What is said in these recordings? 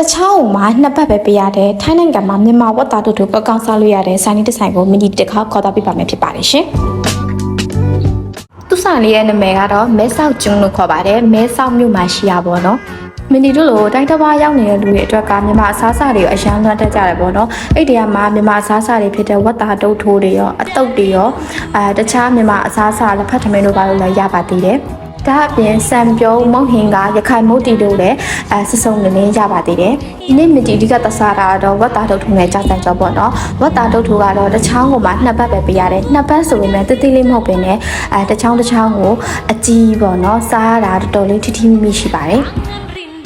တခြားဥမှာနှစ်ပတ်ပဲပေးရတယ်ထိုင်းနိုင်ငံမှာမြန်မာဝတ်သားတို့ကကောင်းစားလို့ရတဲ့ဆိုင်ဒီဒီဇိုင်းကိုမီနီတစ်ခါခေါ်တော့ပြပါမယ်ဖြစ်ပါတယ်ရှင်သူဆိုင်လေးရဲ့နာမည်ကတော့မဲဆောက်ကျွန်းလို့ခေါ်ပါတယ်မဲဆောက်မြို့မှာရှိရပါတော့မီနီတို့လိုတိုင်းတစ်ပါးရောက်နေတဲ့လူတွေအတွက်ကမြန်မာအစားအစာတွေကိုအရန်လွှတ်တတ်ကြတယ်ပေါ့နော်အဲ့ဒီကမှမြန်မာအစားအစာတွေဖြစ်တဲ့ဝတ်သားတုပ်ထိုးတွေရောအတုပ်တွေရောတခြားမြန်မာအစားအစာလက်ဖက်ထမင်းတို့ဘာလို့လဲရပါသေးတယ်ဒါအပြင်စံပြုံးမုံဟင်ကရခိုင်မုတ်တီတို့လည်းစစုံနေရပါသေးတယ်ဒီနေ့မြတီဒီကတစားတာတော့ဝတ်သားတုပ်ထုံနဲ့ကြာစံကြောပေါ့နော်ဝတ်သားတုပ်ထုကတော့တစ်ချောင်းကိုမှနှစ်ပတ်ပဲပေးရတယ်နှစ်ပတ်ဆိုပေမဲ့တိတိလေးမဟုတ်ပင်နဲ့တစ်ချောင်းတစ်ချောင်းကိုအကြီးပေါ့နော်စားရတာတော်တော်လေးထိထိမိမိရှိပါတယ်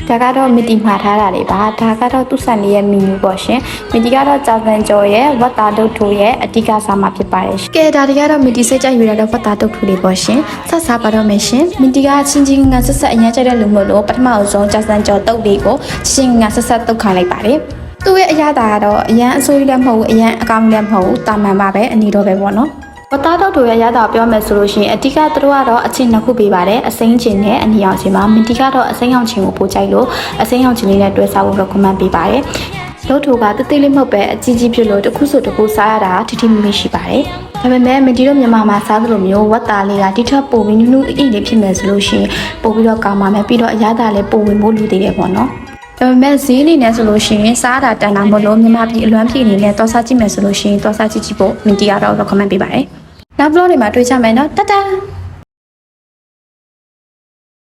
ဒါကတော့မီတီမှာထားတာတွေပါဒါကတော့သူ့ဆန်လေးရဲ့မီနူပေါ့ရှင်မီတီကတော့ကြာစံကြောရဲ့ဝတ်သားတုပ်ထုရဲ့အဓိကစားမှာဖြစ်ပါတယ်ကဲဒါတွေကတော့မီတီစိတ်ကြိုက်ယူရတဲ့ဝတ်သားတုပ်ထုတွေပေါ့ရှင်ဆက်စားပါတော့မယ်ရှင်မီတီကချင်းချင်းငါဆက်ဆက်အရင်ကြိုက်တဲ့လူမျိုးလို့ပထမဆုံးကြာစံကြောတုပ်တွေကိုချင်းငါဆက်ဆက်တုပ်ခါလိုက်ပါတယ်သူ့ရဲ့အရသာကတော့အရန်အစိုးရလည်းမဟုတ်ဘူးအရန်အကောင်လည်းမဟုတ်ဘူးတာမန်ပါပဲအနီတော့ပဲပေါ့နော်ဝတ်သားတုပ်တို့ရဲ့ရတာပြောမယ်ဆိုလို့ရှိရင်အတိကသူတို့ကတော့အချင်းနှစ်ခုပေးပါတယ်အစိမ်းချင်းနဲ့အနီအောင်ချင်းပါမင်တီကတော့အစိမ်းအောင်ချင်းကိုပို့ကြိုက်လို့အစိမ်းအောင်ချင်းလေးနဲ့တွဲစားဖို့ recommend ပေးပါတယ်လို့ထိုကတိတိလေးမဟုတ်ပဲအကြီးကြီးဖြစ်လို့တစ်ခုဆိုတစ်ခုစားရတာထိထိမိမိရှိပါတယ်ဒါပေမဲ့မင်တီတို့မြန်မာမှာစားသလိုမျိုးဝတ်သားလေးကတိထက်ပိုပြီးနုနုအိလေးဖြစ်မယ်ဆိုလို့ရှိရင်ပို့ပြီးတော့ကောင်းပါမယ်ပြီးတော့အရသာလည်းပိုဝင်ဖို့လိုသေးတယ်ပေါ့နော်ဒါပေမဲ့ဈေးလေးနဲ့ဆိုလို့ရှိရင်စားတာတန်တာမလို့မြန်မာပြည်အလွမ်းပြည်အနေနဲ့သွားစားကြည့်မယ်ဆိုလို့ရှိရင်သွားစားကြည့်ဖို့မင်တီကတော့ recommend ပေးပါတယ်နောက် vlog တွေမှာတွေ့ကြမယ်နော်တတား